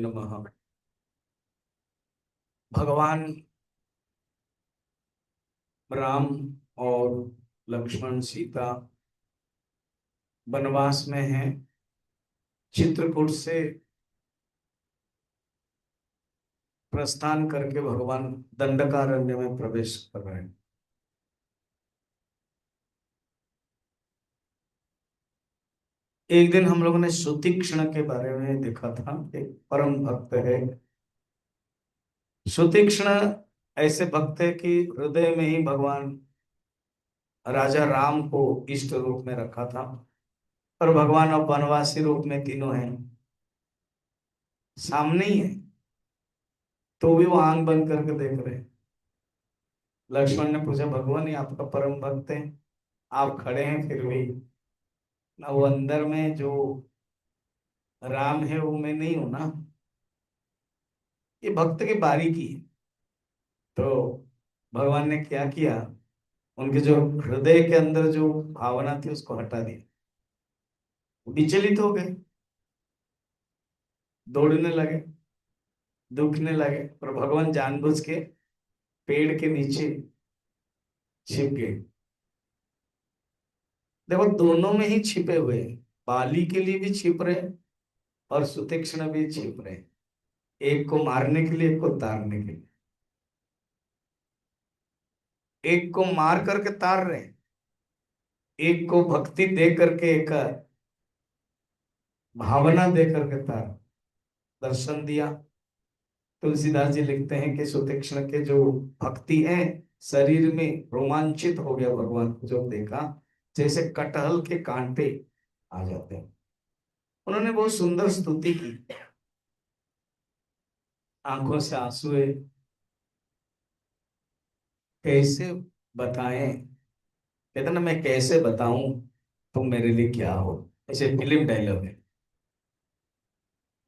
नमः। भगवान राम और लक्ष्मण सीता वनवास में हैं। चित्रकूट से प्रस्थान करके भगवान दंडकारण्य में प्रवेश कर रहे हैं। एक दिन हम लोगों ने सुतीक्ष्ण के बारे में देखा था। एक परम भक्त है सुतीक्ष्ण। ऐसे भक्त है कि हृदय में ही भगवान राजा राम को इष्ट रूप में रखा था। और भगवान अब वनवासी रूप में तीनों हैं, सामने ही है, तो भी वो आंख बंद करके देख रहे हैं। लक्ष्मण ने पूछा, भगवान ये आपका परम भक्त है, आप खड़े हैं फिर भी ना, वो अंदर में जो राम है वो मैं नहीं हूं ना, ये भक्त की बारीकी है। तो भगवान ने क्या किया, उनके जो हृदय के अंदर जो भावना थी उसको हटा दिया। विचलित हो गए, दौड़ने लगे, दुखने लगे, पर भगवान जानबूझ के पेड़ के नीचे छिप गए। देखो दोनों में ही छिपे हुए हैं, बाली के लिए भी छिप रहे हैं और सुतीक्ष्ण भी छिप रहे हैं। एक को मारने के लिए, एक को तारने के लिए। एक को मार करके तार रहे हैं, एक को भक्ति दे करके, एक भावना दे करके तार दर्शन दिया। तुलसीदास जी लिखते हैं कि सुतीक्ष्ण के जो भक्ति है, शरीर में रोमांचित हो गया। भगवान को जब देखा, जैसे कटहल के कांटे आ जाते हैं। उन्होंने बहुत सुंदर स्तुति की, आंखों से आंसू है। कैसे बताएं, कहते ना, मैं कैसे बताऊं तुम मेरे लिए क्या हो, ऐसे फिल्म डायलॉग है।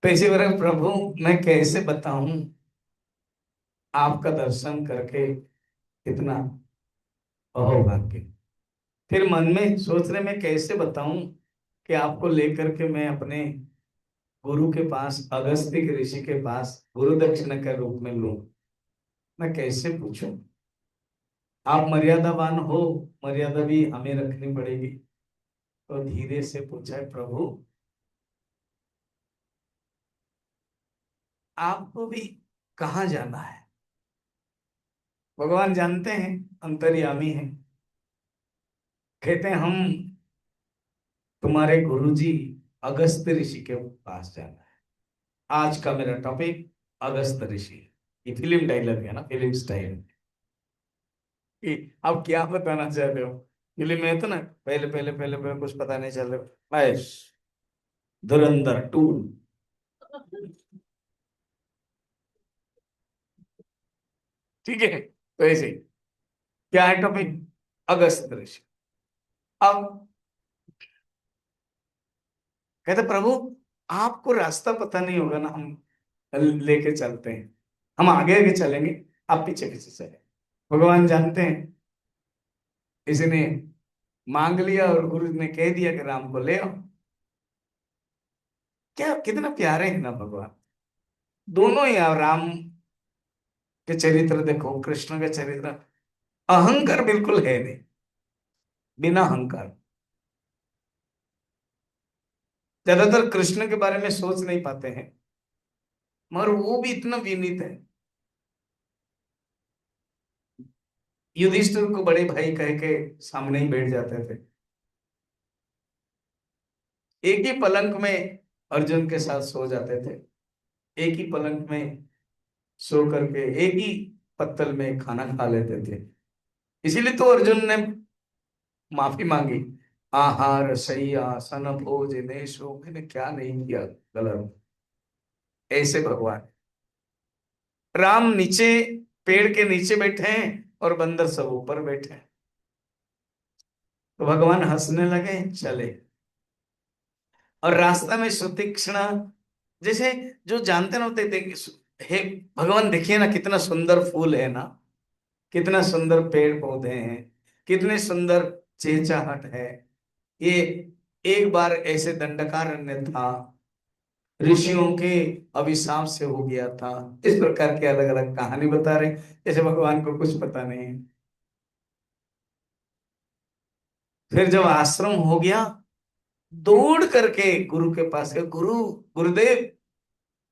तो इसी तरह प्रभु, मैं कैसे बताऊं आपका दर्शन करके कितना अहोभाग्य। फिर मन में सोच रहे, मैं कैसे बताऊं कि आपको लेकर के मैं अपने गुरु के पास, अगस्त्य के ऋषि के पास गुरु दक्षिणा के रूप में लूं। मैं कैसे पूछूं, आप मर्यादावान हो, मर्यादा भी हमें रखनी पड़ेगी। तो धीरे से पूछा है, प्रभु आपको भी कहाँ जाना है। भगवान जानते हैं, अंतर्यामी हैं। कहते हैं, हम तुम्हारे गुरुजी अगस्त्य ऋषि के पास जाना है। आज का मेरा टॉपिक अगस्त्य ऋषि है। ये फिल्म डायलॉग है ना, फिल्म स्टाइल कि आप क्या बताना चाहते हो। फिल्म में तो ना, पहले कुछ पता नहीं चल रहा, बस धुरंधर टू। ठीक है, तो ऐसे ही क्या है टॉपिक, अगस्त्य ऋषि। अब कहते, प्रभु आपको रास्ता पता नहीं होगा ना, हम लेके चलते हैं, हम आगे आगे चलेंगे, आप पीछे पीछे चले। भगवान जानते हैं, इसने मांग लिया और गुरु ने कह दिया कि राम को ले आओ। क्या कितना प्यारे हैं ना भगवान। दोनों ही, आप राम के चरित्र देखो, कृष्ण के चरित्र, अहंकार बिल्कुल है नहीं, बिना अहंकार। ज्यादातर कृष्ण के बारे में सोच नहीं पाते हैं, मगर वो भी इतना विनीत है। युधिष्ठिर को बड़े भाई कह के सामने ही बैठ जाते थे। एक ही पलंग में अर्जुन के साथ सो जाते थे, एक ही पलंग में सो करके एक ही पत्तल में खाना खा लेते थे। इसीलिए तो अर्जुन ने माफी मांगी, आहार शय्या सन भोजनेषु, मैंने क्या नहीं किया गलत। ऐसे भगवान, राम नीचे पेड़ के नीचे बैठे हैं और बंदर सब ऊपर बैठे हैं। तो भगवान हंसने लगे, चले। और रास्ता में सुतीक्ष्ण, जैसे जो जानते ना होते, हे भगवान देखिए ना, कितना सुंदर फूल है ना, कितना सुंदर पेड़ पौधे हैं, कितने सुंदर चहचहाट है। ये एक बार ऐसे दंडकारण्य था, ऋषियों के अभिशाप से हो गया था। इस प्रकार के अलग अलग कहानी बता रहे हैं, जैसे भगवान को कुछ पता नहीं है। फिर जब आश्रम हो गया, दौड़ करके गुरु के पास गए, गुरु, गुरुदेव,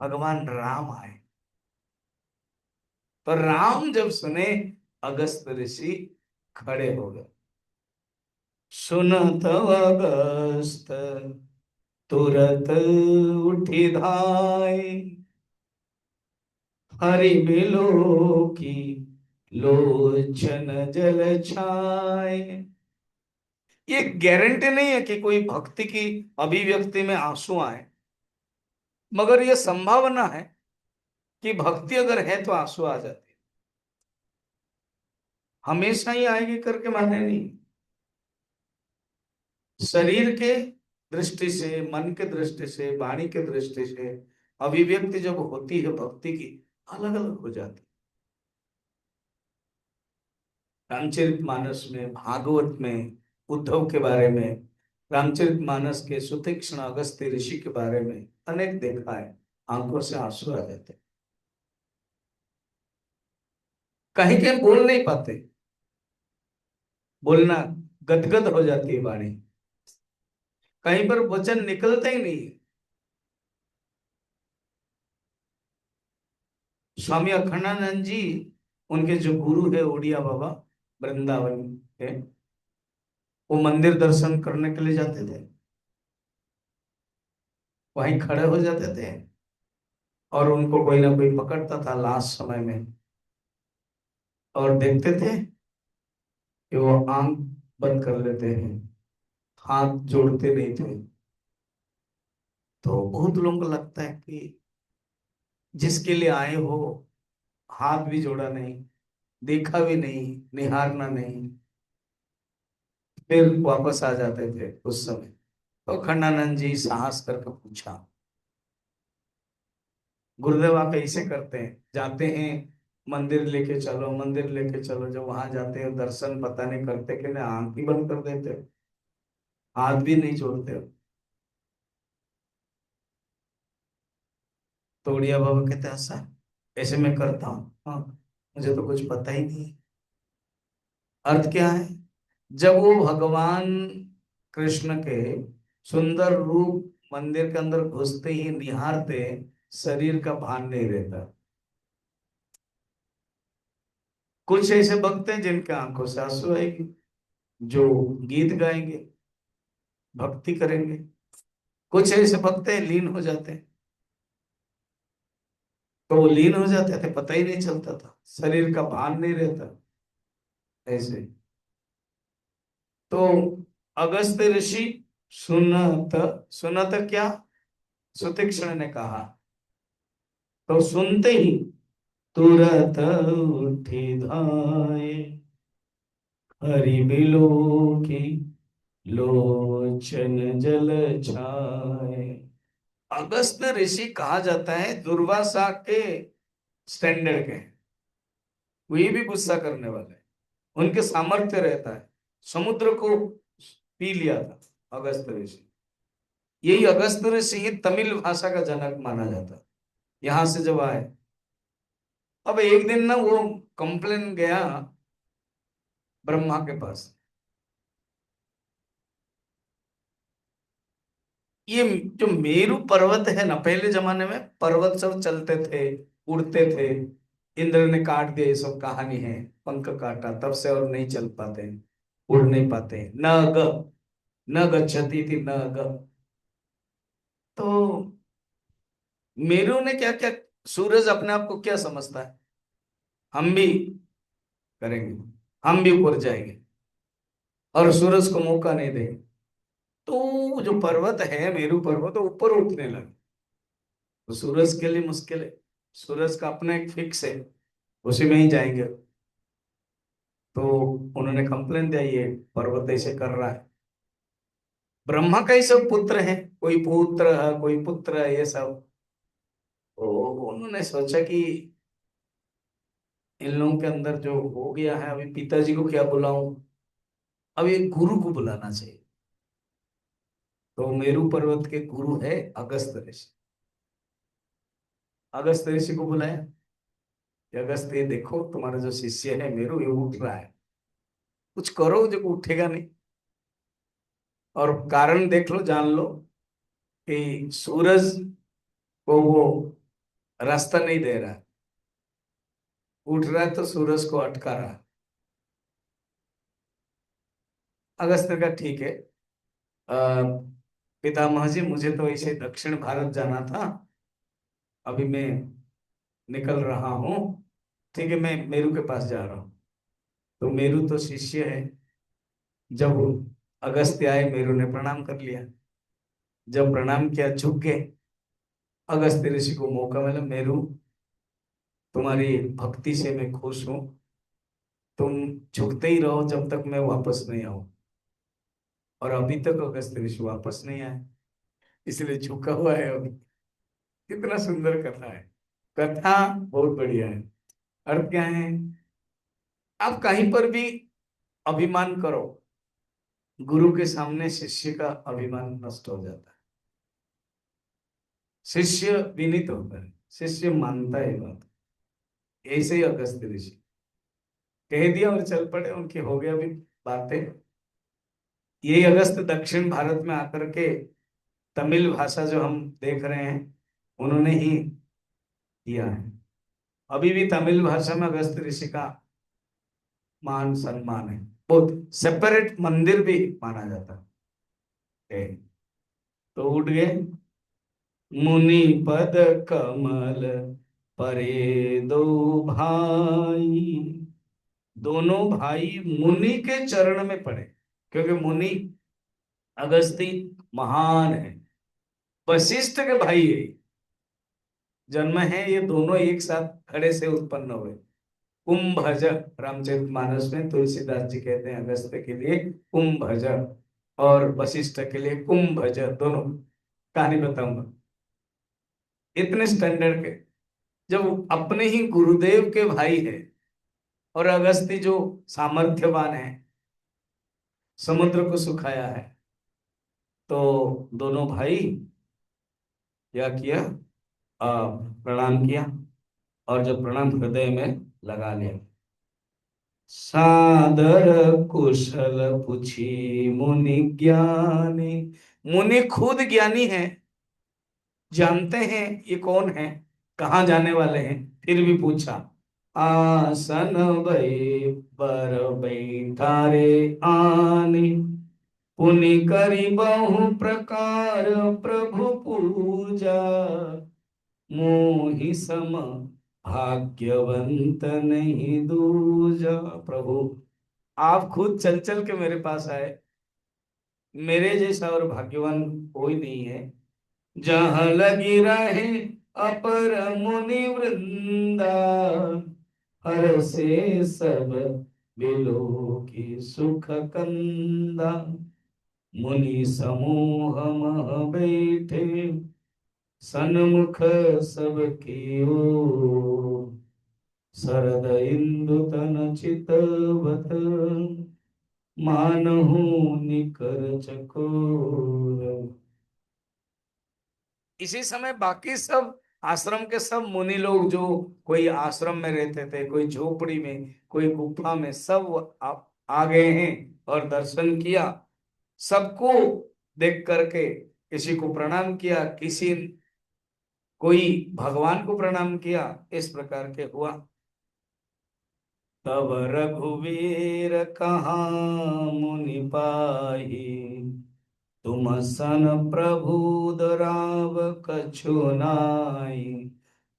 भगवान राम आए। पर राम जब सुने, अगस्त ऋषि खड़े हो गए। सुनत अगस्त तुरत उठी धाय, हरि बिलो की लोचन जल छाय। ये गारंटी नहीं है कि कोई भक्ति की अभिव्यक्ति में आंसू आए, मगर यह संभावना है कि भक्ति अगर है तो आंसू आ जाते। हमेशा ही आएगी करके माने नहीं। शरीर के दृष्टि से, मन के दृष्टि से, वाणी के दृष्टि से अभिव्यक्ति जब होती है भक्ति की, अलग अलग हो जाती। रामचरितमानस में, भागवत में उद्धव के बारे में, रामचरितमानस के सुतीक्ष्ण अगस्त्य ऋषि के बारे में अनेक देखा है, आंखों से आंसू आ जाते। कहीं कहीं बोल नहीं पाते, बोलना गदगद हो जाती है वाणी, कहीं पर वचन निकलता ही नहीं है। स्वामी अखंडानंद जी, उनके जो गुरु है ओडिया बाबा, वृंदावन के, वो मंदिर दर्शन करने के लिए जाते थे, वहीं खड़े हो जाते थे और उनको कोई ना कोई पकड़ता था लास्ट समय में, और देखते थे कि वो आंख बंद कर लेते हैं, हाथ जोड़ते नहीं थे। तो बहुत लोगों को लगता है कि जिसके लिए आए हो, हाथ भी जोड़ा नहीं, देखा भी नहीं, निहारना नहीं, फिर वापस आ जाते थे उस समय। तो खंडानंद जी साहस करके पूछा, गुरुदेव आप ऐसे करते हैं, जाते हैं मंदिर लेके चलो, मंदिर लेके चलो, जब वहां जाते हैं दर्शन पता नहीं करते कि ना, आंख ही बंद कर देते हो, हाथ भी नहीं जोड़ते हो। तो उड़िया बाबा कहते हैं, ऐसा ऐसे मैं करता हूँ, हाँ, मुझे तो कुछ पता ही नहीं। अर्थ क्या है? जब वो भगवान कृष्ण के सुंदर रूप मंदिर के अंदर घुसते ही निहारते, शरीर का भान नहीं रहता। कुछ ऐसे भक्त हैं जिनके आंखों से आंसू आएगी, जो गीत गाएंगे, भक्ति करेंगे। कुछ ऐसे भक्त हैं लीन हो जाते हैं, तो वो लीन हो जाते थे, पता ही नहीं चलता था, शरीर का भान नहीं रहता। ऐसे तो अगस्त ऋषि, सुनत, सुनत क्या, सुतीक्षण ने कहा, तो सुनते ही तुरत उठी धाये, हरि बिलो की लोचन जल छाए। अगस्त ऋषि कहा जाता है दुर्वासा के स्टैंडर्ड के हैं। वही भी गुस्सा करने वाले हैं, उनके सामर्थ्य रहता है। समुद्र को पी लिया था अगस्त ऋषि। यही अगस्त ऋषि ही तमिल भाषा का जनक माना जाता है, यहां से जब आए। अब एक दिन ना वो कंप्लेन गया ब्रह्मा के पास। ये जो मेरू पर्वत है ना, पहले जमाने में पर्वत सब चलते थे, उड़ते थे, इंद्र ने काट दिया, ये सब कहानी है, पंख काटा तब से और नहीं चल पाते, उड़ नहीं पाते। न ग, न गच्छति थी, न ग। तो मेरू ने क्या क्या, सूरज अपने आप को क्या समझता है, हम भी करेंगे, हम भी ऊपर जाएंगे, और सूरज को मौका नहीं देंगे। तो जो पर्वत है मेरू पर्वत, तो ऊपर उठने लगे। तो सूरज के लिए मुश्किल है, सूरज का अपना एक फिक्स है, उसी में ही जाएंगे। तो उन्होंने कंप्लेन दिया, ये पर्वत ऐसे कर रहा है। ब्रह्मा का ही सब पुत्र है, कोई पुत्र है, कोई पुत्र है, ये सब। तो उन्होंने सोचा कि इन लोगों के अंदर जो हो गया है, अभी पिताजी को क्या बुलाऊं, अब एक गुरु को बुलाना चाहिए। तो मेरू पर्वत के गुरु है अगस्त ऋषि। अगस्त ऋषि को बुलाया कि अगस्त ये देखो तुम्हारा जो शिष्य है मेरू ये उठ रहा है, कुछ करो, जो उठेगा नहीं। और कारण देख लो, जान लो कि सूरज को वो रास्ता नहीं दे रहा है, उठ रहा है तो सूरज को अटका रहा है। अगस्त ने कहा ठीक है, पितामह जी मुझे तो ऐसे दक्षिण भारत जाना था, अभी मैं निकल रहा हूँ, ठीक है मैं मेरू के पास जा रहा हूँ। तो मेरू तो शिष्य है, जब अगस्त्य आए मेरू ने प्रणाम कर लिया, जब प्रणाम किया झुक गए। अगस्त्य ऋषि को मौका मिला, मेरू तुम्हारी भक्ति से मैं खुश हूँ, तुम झुकते ही रहो जब तक मैं वापस नहीं आऊं। और अभी तक अगस्त्य ऋषि वापस नहीं आए, इसलिए झुका हुआ है अभी। कितना सुंदर कथा है, कथा बहुत बढ़िया है। अर्थ क्या है, आप कहीं पर भी अभिमान करो, गुरु के सामने शिष्य का अभिमान नष्ट हो जाता है। शिष्य विनीत होता है, शिष्य मानता है बात। ऐसे ही अगस्त्य ऋषि कह दिया और चल पड़े, उनकी हो गया भी बातें। यही अगस्त दक्षिण भारत में आकर के तमिल भाषा जो हम देख रहे हैं उन्होंने ही किया है। अभी भी तमिल भाषा में अगस्त ऋषि का मान सम्मान है, बहुत सेपरेट मंदिर भी माना जाता है। तो उठ गए, मुनि पद कमल परे दो भाई, दोनों भाई मुनि के चरण में पड़े, क्योंकि मुनि अगस्ती महान है, वशिष्ठ के भाई है, जन्म है ये दोनों एक साथ खड़े से उत्पन्न हुए। कुंभज, रामचरितमानस में तुलसीदास जी कहते हैं अगस्त्य के लिए कुंभज, और वशिष्ठ के लिए कुंभज, दोनों कहानी बताऊंगा। इतने स्टैंडर्ड के, जब अपने ही गुरुदेव के भाई है, और अगस्त्य जो सामर्थ्यवान है, समुद्र को सुखाया है, तो दोनों भाई क्या किया, प्रणाम किया, और जब प्रणाम हृदय में लगा लिया, सादर कुशल पूछी मुनि ज्ञानी। मुनि खुद ज्ञानी है, जानते हैं ये कौन है, कहाँ जाने वाले हैं, फिर भी पूछा। आसन भई पर बैठारे आनी, पुनि करी बहु प्रकार प्रभु पूजा, मोहि सम भाग्यवंत नहीं दूजा। प्रभु आप खुद चल चल के मेरे पास आए, मेरे जैसा और भाग्यवान कोई नहीं है। जहां लगी रहे अपर मुनि वृंदा, हर से सब बिलो की सुख कंदा, मुनि समूह मह बैठे सन्मुख सबकी ओर, शरद इंदु तन चितवत, मानहु निकर चकोर। इसी समय बाकी सब आश्रम के सब मुनि लोग, जो कोई आश्रम में रहते थे, कोई झोपड़ी में, कोई गुफा में, सब आ गए हैं और दर्शन किया। सबको देख करके किसी को प्रणाम किया, किसी कोई भगवान को प्रणाम किया, इस प्रकार के हुआ। तब रघुवीर कहाँ मुनि पाही, तुम सन प्रभु दुराव कछु नाई।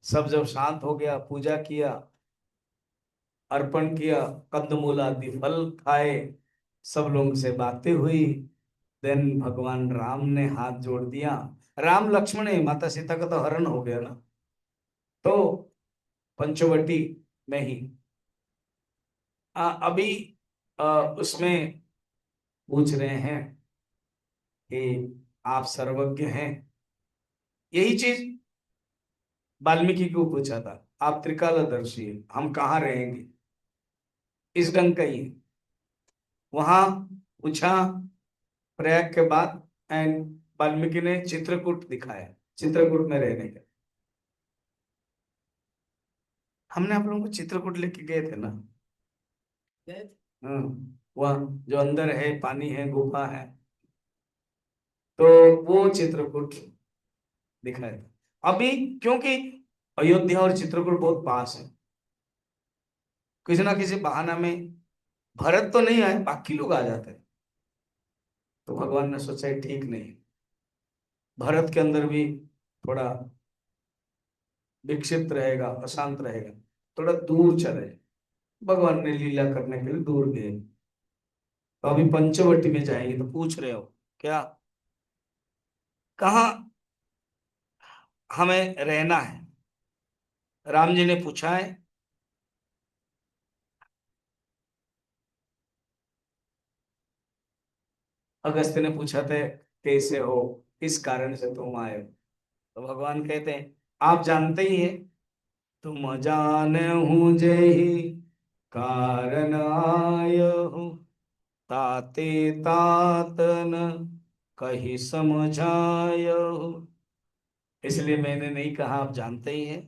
सब जब शांत हो गया, पूजा किया, अर्पण किया, कंदमूल आदि फल खाए, सब लोगों से बातें हुई, देन भगवान राम ने हाथ जोड़ दिया। राम लक्ष्मण है, माता सीता का तो हरण हो गया ना, तो पंचवटी में ही अभी उसमें पूछ रहे हैं कि आप सर्वज्ञ हैं। यही चीज वाल्मीकि को पूछा था, आप त्रिकालदर्शी हैं, हम कहाँ रहेंगे, इस ढंग का ही है। वहां पूछा प्रयाग के बाद, एंड वाल्मीकि ने चित्रकूट दिखाया, चित्रकूट में रहने का। हमने आप लोगों को चित्रकूट लेके गए थे ना। गए थे। हाँ, वहाँ जो अंदर है, पानी है, गुफा है, तो वो चित्रकूट दिखाया था अभी। क्योंकि अयोध्या और चित्रकूट बहुत पास है, किसी ना किसी बहाना में भरत तो नहीं आए, बाकी लोग आ जाते हैं। तो भगवान ने सोचा ये ठीक नहीं, भरत के अंदर भी थोड़ा विक्षिप्त रहेगा, अशांत रहेगा, थोड़ा दूर चले। भगवान ने लीला करने के लिए दूर गए। तो अभी पंचवटी में जाएंगे, तो पूछ रहे हो क्या, कहाँ हमें रहना है? राम जी ने पूछा है। अगस्त्य ने पूछा था कैसे हो, किस कारण से तुम आए हो? तो भगवान कहते हैं आप जानते ही हैं, तुम जानहु जेहि कारण आयहु, ताते तात न कही समझायहु। इसलिए मैंने नहीं कहा, आप जानते ही हैं।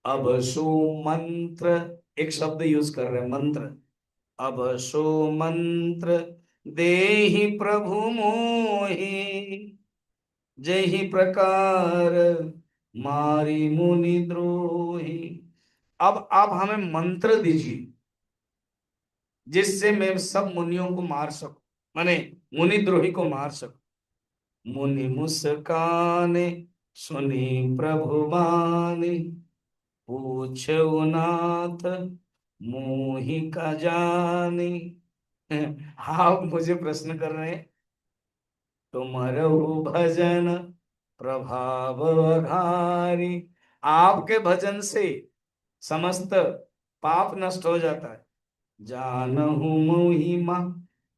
अब सो मंत्र, एक शब्द यूज कर रहे हैं, मंत्र। अब सो मंत्र देहि प्रभु मोहि, जहि प्रकार मारी मुनि द्रोही। अब आप हमें मंत्र दीजिए जिससे मैं सब मुनियों को मार सकूं, माने मुनि द्रोही को मार सकूं। मुनि मुस्काने सुनी प्रभु बानी, पूछो नाथ मोहि का जानी। आप मुझे प्रश्न कर रहे हैं, तुमरहु भजन प्रभाव अघारी। आपके भजन से समस्त पाप नष्ट हो जाता है। जानहु महिमा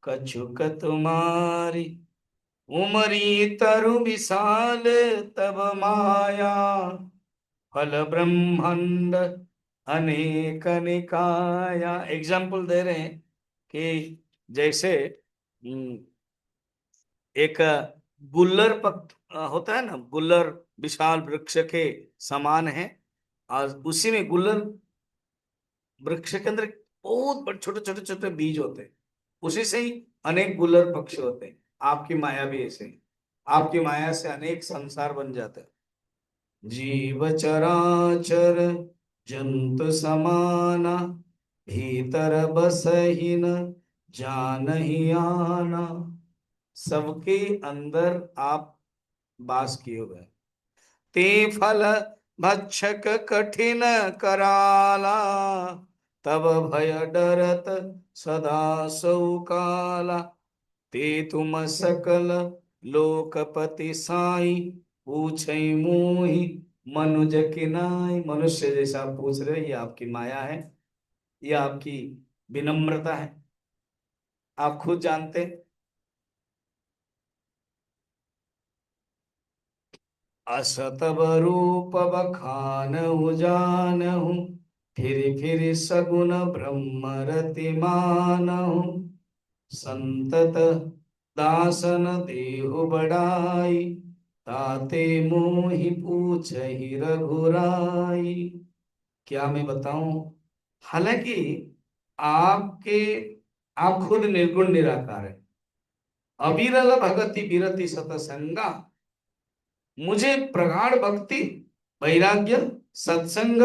कछुक तुम्हारी, उमरी तरु विशाल तब माया, फल ब्रह्मांड अनेक निकाया। एग्जाम्पल दे रहे हैं कि जैसे एक गुल्लर होता है ना, गुल्लर विशाल वृक्ष के समान है, और उसी में गुल्लर वृक्ष के अंदर बहुत बड़े छोटे छोटे छोटे बीज होते हैं, उसी से ही अनेक गुल्लर पक्षी होते हैं। आपकी माया भी ऐसे ही, आपकी माया से अनेक संसार बन जाते हैं। जीव चराचर जंतु समाना, भीतर बसहि न जानहि आना। सबके अंदर आप वास किए हुए हैं। ते फल भक्षक कठिन कराला, तब भय डरत सदा सौ काला। ते तुम सकल लोकपति साई, पूछै मोहि मनुज की नाई। मनुष्य जैसा आप पूछ रहे हो, ये आपकी माया है, ये आपकी विनम्रता है, आप खुद जानते। असतब रूप बखानहु जानहु, फिर सगुन ब्रह्म रति मानहु। संतत दासन देहु बड़ाई, ताते मोहि पूछहि रघुराई। क्या मैं बताऊं? हालांकि आपके आप खुद निर्गुण निराकार है। अविरल भगति विरति सतसंगा, मुझे प्रगाढ़ भक्ति, वैराग्य, सत्संग,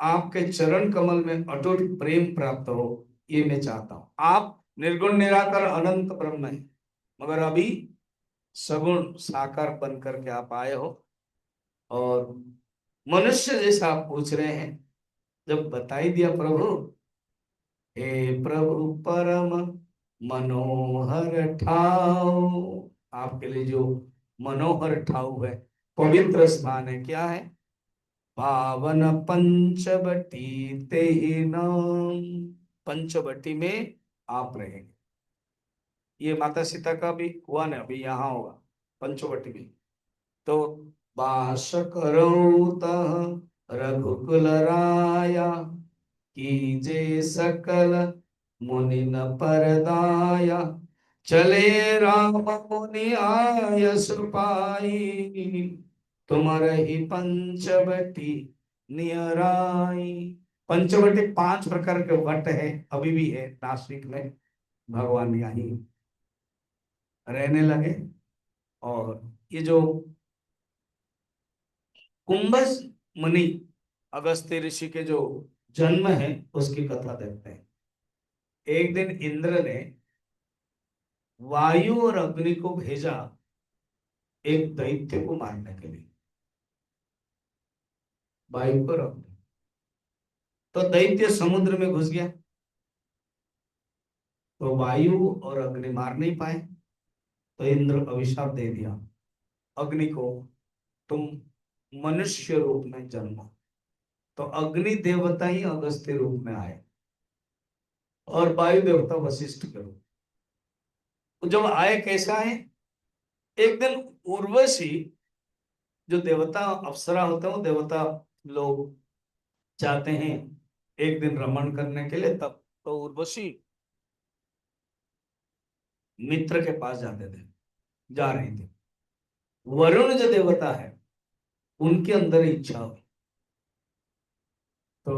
आपके चरण कमल में अटूट प्रेम प्राप्त हो, ये मैं चाहता हूं। आप निर्गुण निराकार अनंत ब्रह्म है, मगर अभी सगुण साकार बन करके आप आए हो, और मनुष्य जैसा आप पूछ रहे हैं। जब बता ही दिया प्रभु, हे प्रभु परम मनोहर ठाव, आपके लिए जो मनोहर ठाव है, पवित्र स्थान है, क्या है? पावन पंचवटी ते ही नाम। पंचवटी में आप रहेंगे। ये माता सीता का भी हुआ ना, अभी यहाँ होगा पंचवटी में। तो वास करो तह रघुकुल राया, कीजे सकल मुनि न परदाया। चले राम मुनि आय सुपाई, तुम रही पंचवटी नियराई। पंचवटी 5 प्रकार के वट है, अभी भी है नासिक में। भगवान यहीं रहने लगे। और ये जो कुंभज मुनि, अगस्त्य ऋषि के जो जन्म है उसकी कथा देखते हैं। एक दिन इंद्र ने वायु और अग्नि को भेजा एक दैत्य को मारने के लिए। वायु और अग्नि, तो दैत्य समुद्र में घुस गया। तो वायु और अग्नि मार नहीं पाए, तो इंद्र अभिशाप दे दिया अग्नि को, तुम मनुष्य रूप में जन्मो। तो अग्नि देवता ही अगस्त्य रूप में आए और वायु देवता वशिष्ठ के रूप। तो जब आए कैसा है, एक दिन उर्वशी, जो देवता अप्सरा होते हैं वो देवता लोग चाहते हैं एक दिन रमण करने के लिए, तब तो उर्वशी मित्र के पास जाते थे, जा रही थी। वरुण जो देवता है उनके अंदर इच्छा हुई, तो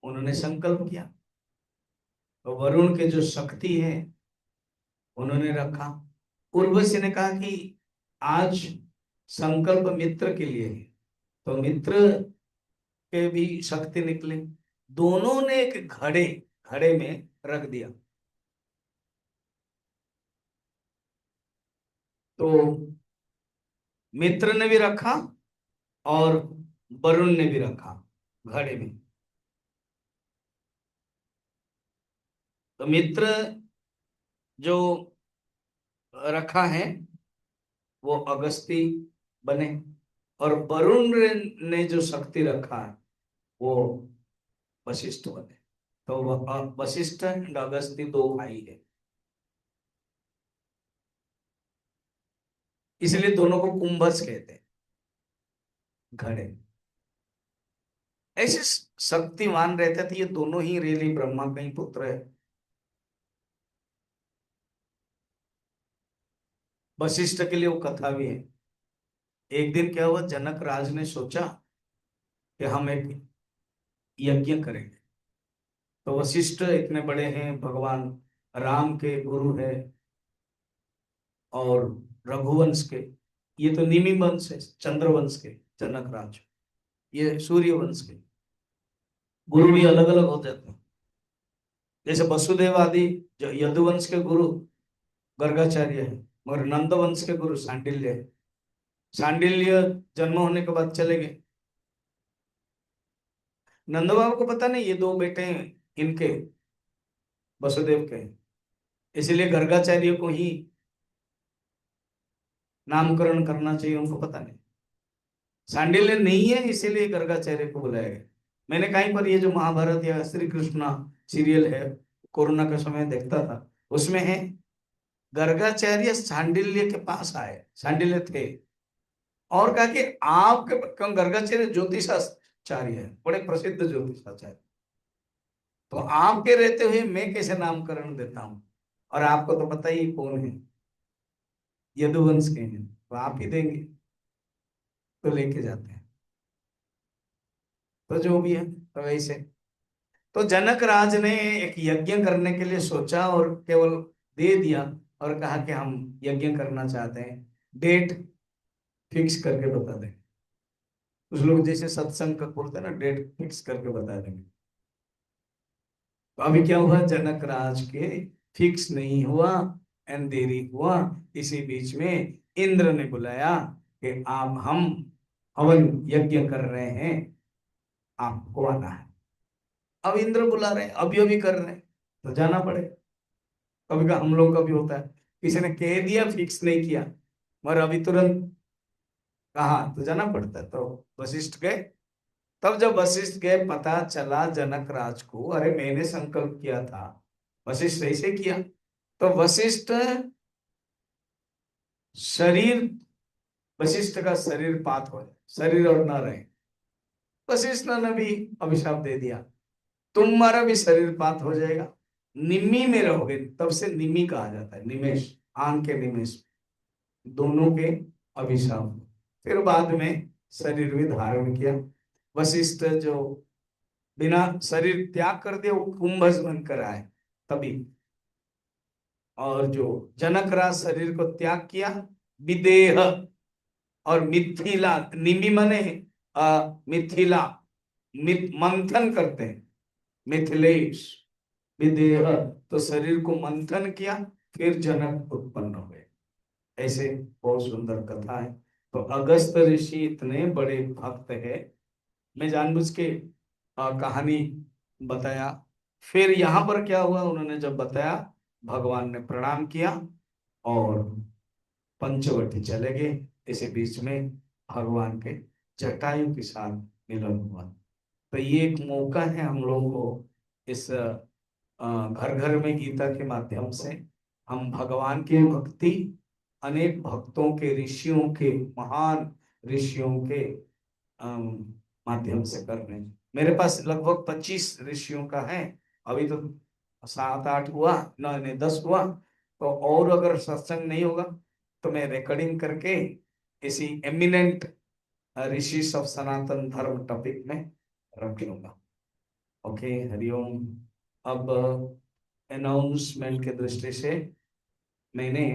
उन्होंने संकल्प किया। तो वरुण के जो शक्ति है उन्होंने रखा। उर्वशी ने कहा कि आज संकल्प मित्र के लिए है, तो मित्र के भी शक्ति निकले। दोनों ने एक घड़े घड़े में रख दिया। तो मित्र ने भी रखा और वरुण ने भी रखा घड़े में। तो मित्र जो रखा है वो अगस्ती बने, और वरुण ने जो शक्ति रखा है वो वशिष्ठ बने। तो वशिष्ठ एंड अगस्ती दो भाई है, इसलिए दोनों को कुंभज कहते हैं, घड़े। ऐसे शक्तिमान रहते थे ये दोनों ही, रियली ब्रह्मा का ही पुत्र है। वशिष्ठ के लिए वो कथा भी है। एक दिन क्या हुआ, जनक राज ने सोचा कि हम एक यज्ञ करेंगे। तो वशिष्ठ इतने बड़े हैं, भगवान राम के गुरु है और रघुवंश के, ये तो निमि वंश है, चंद्रवंश के जनक राज, ये सूर्य वंश के। गुरु भी अलग अलग हो जाते हैं। जैसे वसुदेव आदि जो यदुवंश के गुरु गर्गाचार्य है, मगर नंद वंश के गुरु सांडिल्य है। सांडिल्य जन्म होने के बाद चले गए। नंद बाबा को पता नहीं ये दो बेटे हैं इनके, वसुदेव के, इसलिए गर्गाचार्य को ही नामकरण करना चाहिए, उनको पता नहीं। सांडिल्य नहीं है इसीलिए गर्गाचार्य को बुलाया गया। मैंने कहीं पर ये जो महाभारत या श्री कृष्णा सीरियल है, कोरोना के समय देखता था, उसमें है गर्गाचार्य सांडिल्य के पास आए, सांडिल्य थे, और कहा कि आपके, क्यों गर्गाचार्य ज्योतिषाचार्य है, बड़े प्रसिद्ध ज्योतिषाचार्य, तो आपके रहते हुए मैं कैसे नामकरण देता हूं, और आपको तो पता ही कौन है, यदुवंश के हैं, तो आप ही देंगे। तो लेके जाते हैं, तो जो भी है तो वैसे। तो जनक राज ने एक यज्ञ करने के लिए सोचा और केवल दे दिया, और कहा कि हम यज्ञ करना चाहते हैं, डेट फिक्स करके बता दें। कुछ लोग जैसे सत्संग का बोलते हैं ना, डेट फिक्स करके बता देंगे। तो अभी क्या हुआ, जनक राज के फिक्स नहीं हुआ एंड देरी हुआ। इसी बीच में इंद्र ने बुलाया कि आप, हम हवन यज्ञ कर रहे हैं, आपको आना है। अब इंद्र बुला रहे हैं, अभी अभी कर रहे हैं, तो जाना पड़ेगा। कभी का हम लोग का भी होता है, किसी ने कह दिया, फिक्स नहीं किया, मगर अभी तुरंत कहा, तो जाना पड़ता है। तो वशिष्ठ गए। तब जब वशिष्ठ गए, पता चला जनक राज को, अरे मैंने संकल्प किया था, वशिष्ठ ऐसे किया। तो वशिष्ठ शरीर, वशिष्ठ का शरीर पात हो जाए, शरीर और न रहे। वशिष्ठ ने भी अभिशाप दे दिया, तुम्हारा भी शरीर पात हो जाएगा, निम्मी में रहोगे। तब से निम्मी कहा जाता है, निमेश, आंख के निमेश, दोनों के अभिशाप। फिर बाद में शरीर भी धारण किया। वशिष्ठ जो बिना शरीर त्याग कर दिया वो कुंभज बनकर आए तभी। और जो जनक राज शरीर को त्याग किया, विदेह और मिथिला, निमि मने मिथिला, मंथन करते हैं, मिथिलेश, विदेह, तो शरीर को मंथन किया, फिर जनक उत्पन्न हो गए। ऐसे बहुत सुंदर कथा है। तो अगस्त ऋषि इतने बड़े भक्त है, मैं जानबूझ के कहानी बताया। फिर यहाँ पर क्या हुआ, उन्होंने जब बताया, भगवान ने प्रणाम किया और पंचवटी चले गए। इसी बीच में भगवान के जटायु के साथ मिलन हुआ। तो ये एक मौका है हम लोगों को, इस घर घर में गीता के माध्यम से हम भगवान की भक्ति अनेक भक्तों के, ऋषियों के, महान ऋषियों के माध्यम से कर रहे हैं। मेरे पास लगभग 25 ऋषियों का है। अभी तो 7-8 हुआ, नहीं 10 हुआ। तो और अगर सत्संग नहीं होगा तो मैं रिकॉर्डिंग करके इसी एमिनेंट ऋषि ऑफ सनातन धर्म टॉपिक में रख लूंगा। ओके, हरिओम। अब अनाउंसमेंट के दृष्टि से मैंने